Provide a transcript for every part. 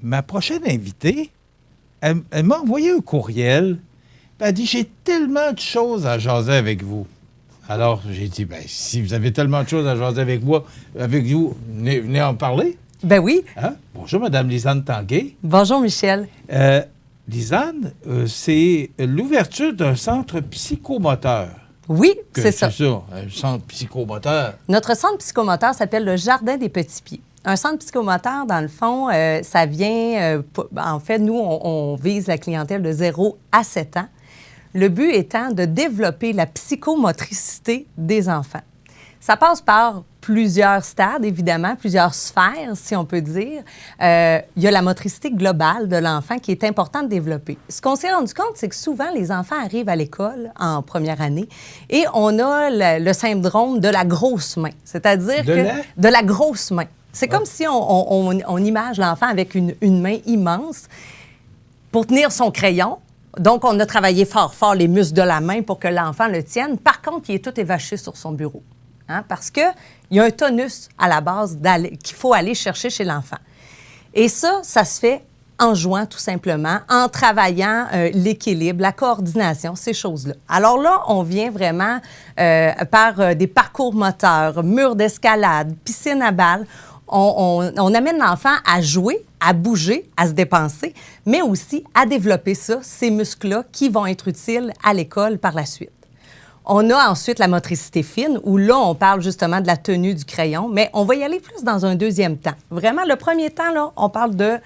ma prochaine invitée, elle m'a envoyé un courriel. Elle a dit, j'ai tellement de choses à jaser avec vous. Alors, j'ai dit, bien, si vous avez tellement de choses à jaser avec moi, avec vous, venez en parler. Ben oui. Hein? Bonjour, Mme Lisanne Tanguay. Bonjour, Michel. Lisanne, c'est l'ouverture d'un centre psychomoteur. Oui, c'est ça. C'est ça, un centre psychomoteur. Notre centre psychomoteur s'appelle le Jardin des Petits Pieds. Un centre psychomoteur, dans le fond, ça vient... en fait, nous, on vise la clientèle de 0 à 7 ans. Le but étant de développer la psychomotricité des enfants. Ça passe par plusieurs stades, évidemment, plusieurs sphères, si on peut dire. Il y a la motricité globale de l'enfant qui est important de développer. Ce qu'on s'est rendu compte, c'est que souvent, les enfants arrivent à l'école en première année et on a le syndrome de la grosse main, c'est-à-dire de la grosse main. C'est comme si on image l'enfant avec une main immense pour tenir son crayon. Donc, on a travaillé fort les muscles de la main pour que l'enfant le tienne. Par contre, il est tout évaché sur son bureau. Hein, parce qu'il y a un tonus à la base qu'il faut aller chercher chez l'enfant. Et ça se fait en jouant tout simplement, en travaillant l'équilibre, la coordination, ces choses-là. Alors là, on vient vraiment par des parcours moteurs, murs d'escalade, piscine à balles. On amène l'enfant à jouer, à bouger, à se dépenser, mais aussi à développer ces muscles-là qui vont être utiles à l'école par la suite. On a ensuite la motricité fine, où là, on parle justement de la tenue du crayon, mais on va y aller plus dans un deuxième temps. Vraiment, le premier temps, là, on parle de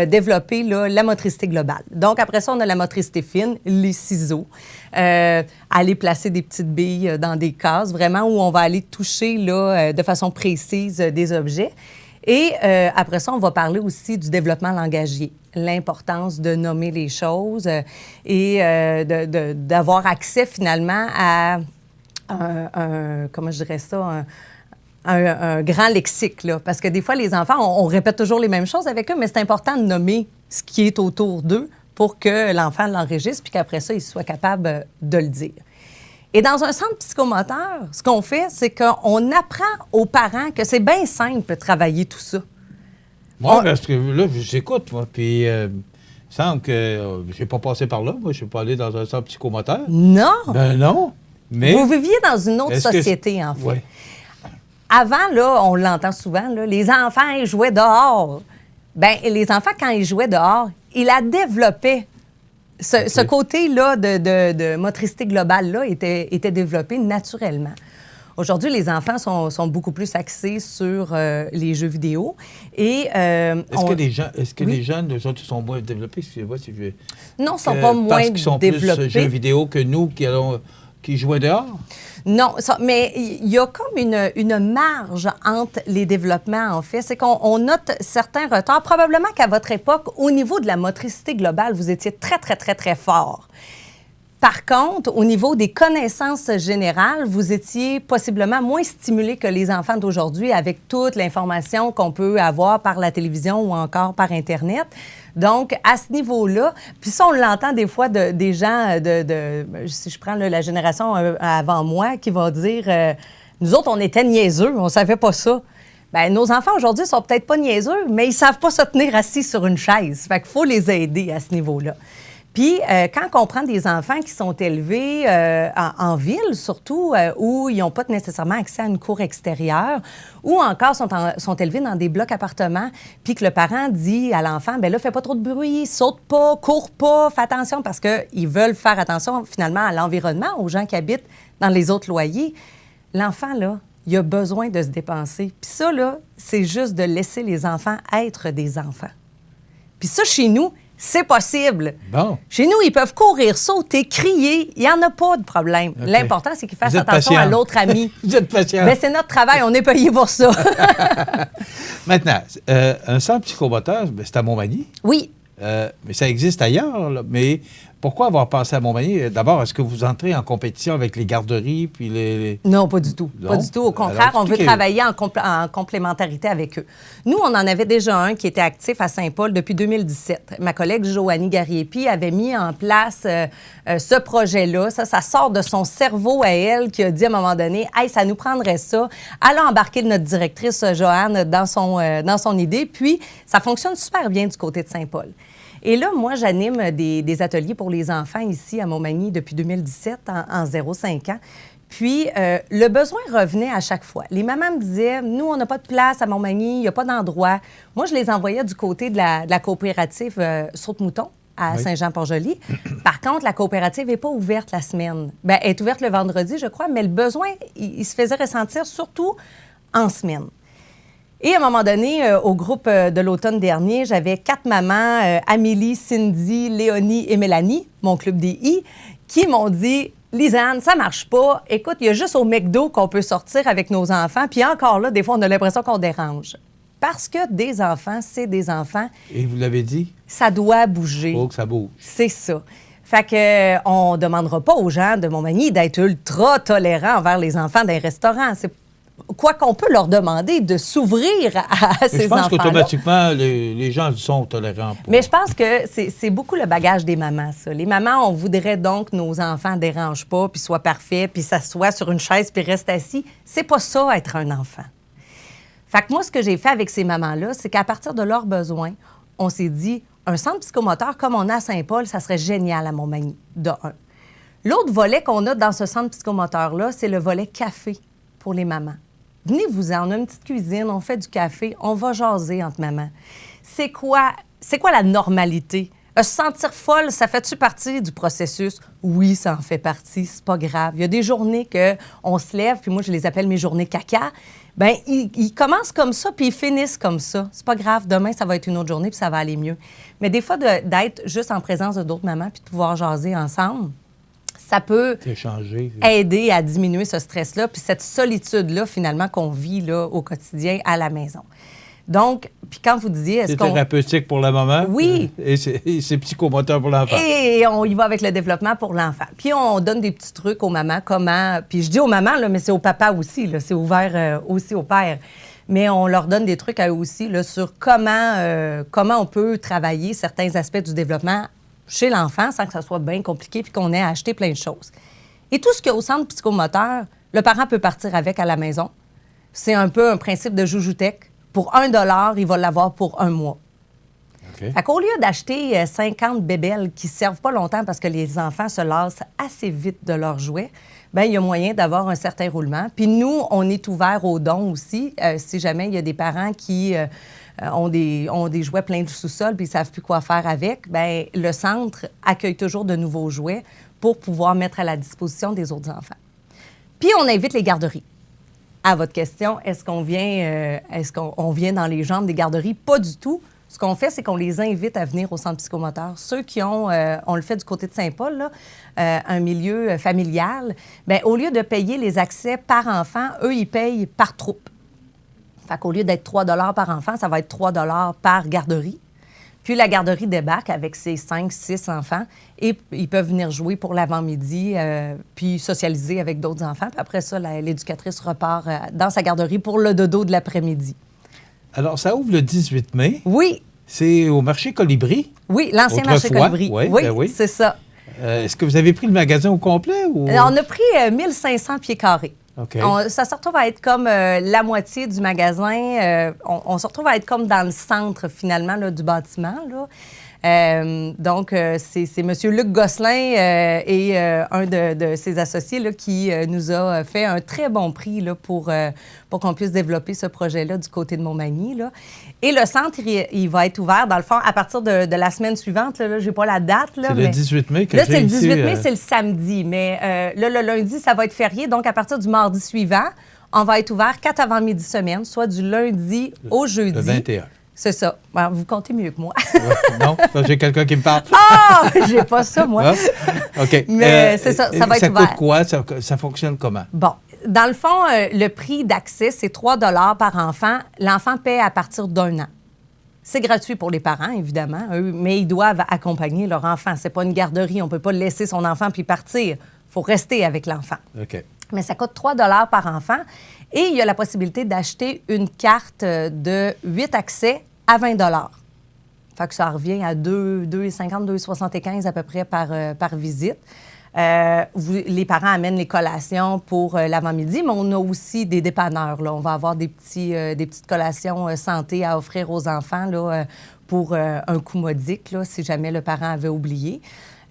développer là, la motricité globale. Donc, après ça, on a la motricité fine, les ciseaux, aller placer des petites billes dans des cases, vraiment où on va aller toucher là, de façon précise des objets. Et après ça, on va parler aussi du développement langagier, l'importance de nommer les choses et d'avoir accès finalement à comment je dirais ça, un grand lexique, là. Parce que des fois, les enfants, on répète toujours les mêmes choses avec eux, mais c'est important de nommer ce qui est autour d'eux pour que l'enfant l'enregistre puis qu'après ça, il soit capable de le dire. Et dans un centre psychomoteur, ce qu'on fait, c'est qu'on apprend aux parents que c'est bien simple de travailler tout ça. Moi, parce que là, j'écoute, moi, puis il me semble que je n'ai pas passé par là. Moi, je ne suis pas allé dans un centre psychomoteur. Non! Ben non, mais... Vous viviez dans une autre société, en fait. Oui. Avant, là, on l'entend souvent, là, les enfants, ils jouaient dehors. Bien, les enfants, quand ils jouaient dehors, ils la développaient. Ce côté-là de motricité globale-là était développé naturellement. Aujourd'hui, les enfants sont beaucoup plus axés sur les jeux vidéo. Et, est-ce que les jeunes, eux autres, sont moins développés? Non, ils ne sont pas moins développés. Parce qu'ils sont plus jeux vidéo que nous qui jouaient dehors? Non, mais il y a comme une marge entre les développements, en fait. C'est qu'on note certains retards. Probablement qu'à votre époque, au niveau de la motricité globale, vous étiez très, très, très, très fort. Par contre, au niveau des connaissances générales, vous étiez possiblement moins stimulé que les enfants d'aujourd'hui avec toute l'information qu'on peut avoir par la télévision ou encore par Internet. Donc, à ce niveau-là, puis ça, on l'entend des fois des gens, si je prends là, la génération avant moi, qui va dire nous autres, on était niaiseux, on savait pas ça. Bien, nos enfants aujourd'hui sont peut-être pas niaiseux, mais ils savent pas se tenir assis sur une chaise. Fait qu'il faut les aider à ce niveau-là. Puis, quand on prend des enfants qui sont élevés en ville, surtout, où ils n'ont pas nécessairement accès à une cour extérieure, ou encore sont élevés dans des blocs appartements, puis que le parent dit à l'enfant, bien là, fais pas trop de bruit, saute pas, cours pas, fais attention, parce qu'ils veulent faire attention, finalement, à l'environnement, aux gens qui habitent dans les autres loyers. L'enfant, là, il a besoin de se dépenser. Puis ça, là, c'est juste de laisser les enfants être des enfants. Puis ça, chez nous, c'est possible. Bon. Chez nous, ils peuvent courir, sauter, crier. Il n'y en a pas de problème. Okay. L'important, c'est qu'ils fassent attention à l'autre ami. Vous êtes patient. Mais c'est notre travail. On est payé pour ça. Maintenant, un centre psychomoteur, c'est à Montmagny. Oui. Mais ça existe ailleurs. Là. Mais Pourquoi avoir pensé à Montmagny? D'abord, est-ce que vous entrez en compétition avec les garderies puis Non, pas du tout. Non? Pas du tout. Au contraire, on veut travailler en complémentarité avec eux. Nous, on en avait déjà un qui était actif à Saint-Paul depuis 2017. Ma collègue Joanie Gariepi avait mis en place ce projet-là. Ça sort de son cerveau à elle qui a dit à un moment donné, « Hey, ça nous prendrait ça. » Elle a embarqué notre directrice, Joanne, dans son idée. Puis, ça fonctionne super bien du côté de Saint-Paul. Et là, moi, j'anime des ateliers pour les enfants ici à Montmagny depuis 2017, en 0-5 ans. Puis, le besoin revenait à chaque fois. Les mamans me disaient, nous, on n'a pas de place à Montmagny, il n'y a pas d'endroit. Moi, je les envoyais du côté de la coopérative Saute-Mouton à Saint-Jean-Port-Joli. Par contre, la coopérative n'est pas ouverte la semaine. Bien, elle est ouverte le vendredi, je crois, mais le besoin, il se faisait ressentir surtout en semaine. Et à un moment donné, au groupe de l'automne dernier, j'avais 4 mamans, Amélie, Cindy, Léonie et Mélanie, mon club des I, qui m'ont dit « Lisanne, ça marche pas. Écoute, il y a juste au McDo qu'on peut sortir avec nos enfants. Puis encore là, des fois, on a l'impression qu'on dérange. » Parce que des enfants, c'est des enfants. Et vous l'avez dit? Ça doit bouger. Il faut que ça bouge. C'est ça. Fait que on ne demandera pas aux gens de Montmagny d'être ultra tolérants envers les enfants d'un restaurant. C'est quoi qu'on peut leur demander de s'ouvrir à ces enfants-là. Je pense qu'automatiquement, les gens sont tolérants. Mais je pense que c'est beaucoup le bagage des mamans, ça. Les mamans, on voudrait donc que nos enfants ne dérangent pas, puis soient parfaits, puis s'assoient sur une chaise, puis restent assis. C'est pas ça, être un enfant. Fait que moi, ce que j'ai fait avec ces mamans-là, c'est qu'à partir de leurs besoins, on s'est dit, un centre psychomoteur comme on a à Saint-Paul, ça serait génial à Montmagny, de un. L'autre volet qu'on a dans ce centre psychomoteur-là, c'est le volet café pour les mamans. Venez-vous-en, on a une petite cuisine, on fait du café, on va jaser entre mamans. C'est quoi la normalité? Se sentir folle, ça fait-tu partie du processus? Oui, ça en fait partie, c'est pas grave. Il y a des journées qu'on se lève, puis moi, je les appelle mes journées caca. Bien, ils commencent comme ça, puis ils finissent comme ça. C'est pas grave, demain, ça va être une autre journée, puis ça va aller mieux. Mais des fois, d'être juste en présence de d'autres mamans, puis de pouvoir jaser ensemble, ça peut aider à diminuer ce stress-là, puis cette solitude-là, finalement, qu'on vit là, au quotidien à la maison. Donc, puis quand vous disiez... C'est thérapeutique pour la maman. Oui. Et c'est psychomoteur pour l'enfant. Et on y va avec le développement pour l'enfant. Puis on donne des petits trucs aux mamans, comment... Puis je dis aux mamans, là, mais c'est aux papas aussi, là, c'est ouvert aussi aux pères. Mais on leur donne des trucs à eux aussi là, sur comment on peut travailler certains aspects du développement chez l'enfant sans que ça soit bien compliqué puis qu'on ait à acheter plein de choses. Et tout ce qu'il y a au centre psychomoteur, le parent peut partir avec à la maison. C'est un peu un principe de joujoutech. Pour 1 $, il va l'avoir pour 1 mois. Okay. Fait qu'au lieu d'acheter 50 bébelles qui ne servent pas longtemps parce que les enfants se lassent assez vite de leurs jouets, bien, il y a moyen d'avoir un certain roulement. Puis nous, on est ouvert aux dons aussi. Si jamais il y a des parents qui ont des jouets pleins de sous-sol puis ils ne savent plus quoi faire avec, bien, le centre accueille toujours de nouveaux jouets pour pouvoir mettre à la disposition des autres enfants. Puis on invite les garderies. À votre question, est-ce qu'on vient dans les jambes des garderies? Pas du tout. Ce qu'on fait, c'est qu'on les invite à venir au centre psychomoteur. Ceux qui ont, on le fait du côté de Saint-Paul, là, un milieu familial, bien, au lieu de payer les accès par enfant, eux, ils payent par troupe. Fait qu'au lieu d'être 3 $ par enfant, ça va être 3 $ par garderie. Puis la garderie débarque avec ses 5-6 enfants et ils peuvent venir jouer pour l'avant-midi puis socialiser avec d'autres enfants. Puis après ça, l'éducatrice repart dans sa garderie pour le dodo de l'après-midi. Alors, ça ouvre le 18 mai. Oui. C'est au marché Colibri. Oui, l'ancien marché Colibri. Oui, oui, ben oui. C'est ça. Est-ce que vous avez pris le magasin au complet? Ou... On a pris 1500 pieds carrés. Okay. Ça se retrouve à être comme la moitié du magasin. On se retrouve à être comme dans le centre, finalement, là, du bâtiment. Là. Donc, c'est M. Luc Gosselin et un de ses associés là, qui nous a fait un très bon prix là, pour qu'on puisse développer ce projet-là du côté de Montmagny. Là. Et le centre, il va être ouvert, dans le fond, à partir de la semaine suivante. Là, je n'ai pas la date. C'est le 18 mai que là, c'est le 18 mai, c'est le samedi. Mais là, le lundi, ça va être férié. Donc, à partir du mardi suivant, on va être ouvert 4 avant-midi semaine, soit du lundi au jeudi. Le 21. C'est ça. Alors, vous comptez mieux que moi. Non, j'ai quelqu'un qui me parle. Ah! J'ai pas ça, moi. Ah, OK. Mais c'est ça, ça va être ouvert. Ça coûte quoi? Ça fonctionne comment? Bon. Dans le fond, le prix d'accès, c'est 3 $ par enfant. L'enfant paie à partir d'1 an. C'est gratuit pour les parents, évidemment, eux, mais ils doivent accompagner leur enfant. C'est pas une garderie. On peut pas laisser son enfant puis partir. Il faut rester avec l'enfant. OK. Mais ça coûte 3 par enfant. Et il y a la possibilité d'acheter une carte de 8 accès à 20 Fait que ça revient à 2,50, 2,75 à peu près par visite. Les parents amènent les collations pour l'avant-midi, mais on a aussi des dépanneurs. Là. On va avoir des petites collations santé à offrir aux enfants là, pour un coût modique, là, si jamais le parent avait oublié.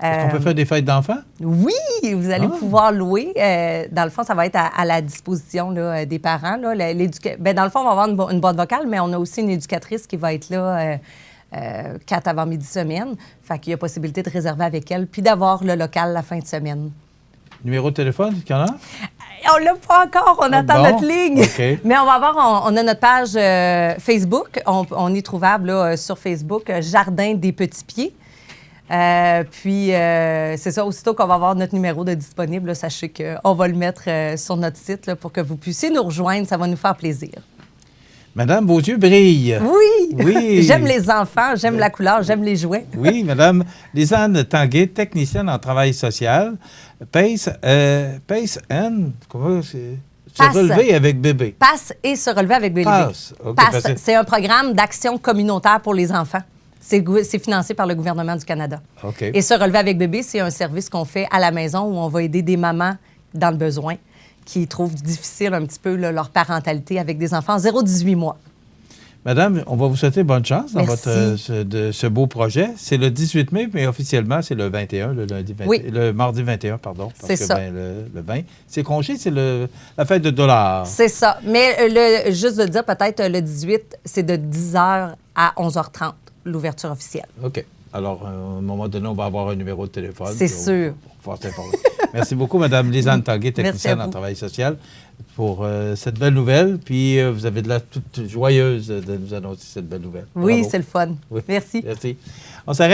Est-ce qu'on peut faire des fêtes d'enfants? Oui, vous allez pouvoir louer. Dans le fond, ça va être à la disposition là, des parents. Là. Dans le fond, on va avoir une boîte vocale, mais on a aussi une éducatrice qui va être là 4 avant-midi semaine. Fait qu'il y a possibilité de réserver avec elle, puis d'avoir le local la fin de semaine. Numéro de téléphone, qu'il y en a? On l'a pas encore, on attend notre ligne. Okay. Mais on a notre page Facebook. On est trouvable là, sur Facebook, Jardin des Petits Pieds. Puis, c'est ça, aussitôt qu'on va avoir notre numéro de disponible, là, sachez qu'on va le mettre sur notre site là, pour que vous puissiez nous rejoindre. Ça va nous faire plaisir. Madame, vos yeux brillent. Oui! Oui. J'aime les enfants, j'aime la couleur, j'aime les jouets. Oui, Madame Lisanne Tanguay, technicienne en travail social. Pace N, comment c'est? Se relever avec bébé. Passe et se relever avec bébé. Passe. Okay, Passe, c'est un programme d'action communautaire pour les enfants. C'est financé par le gouvernement du Canada. Okay. Et se relever avec bébé, c'est un service qu'on fait à la maison où on va aider des mamans dans le besoin qui trouvent difficile un petit peu là, leur parentalité avec des enfants 0-18 mois. Madame, on va vous souhaiter bonne chance dans Merci. ce beau projet. C'est le 18 mai, mais officiellement, c'est le 21, le mardi 21, pardon. C'est ça. Le 20. C'est congé, c'est la fête de $. C'est ça. Mais juste de dire, peut-être le 18, c'est de 10h à 11h30, l'ouverture officielle. OK. Alors, à un moment donné, on va avoir un numéro de téléphone. C'est sûr. Pour s'informer. Merci beaucoup, Mme Lisanne Tanguay, technicienne en travail social, pour cette belle nouvelle. Puis, vous avez de l'air toute joyeuse de nous annoncer cette belle nouvelle. Oui, Bravo. c'est le fun. Oui. Merci. Merci. On s'arrête.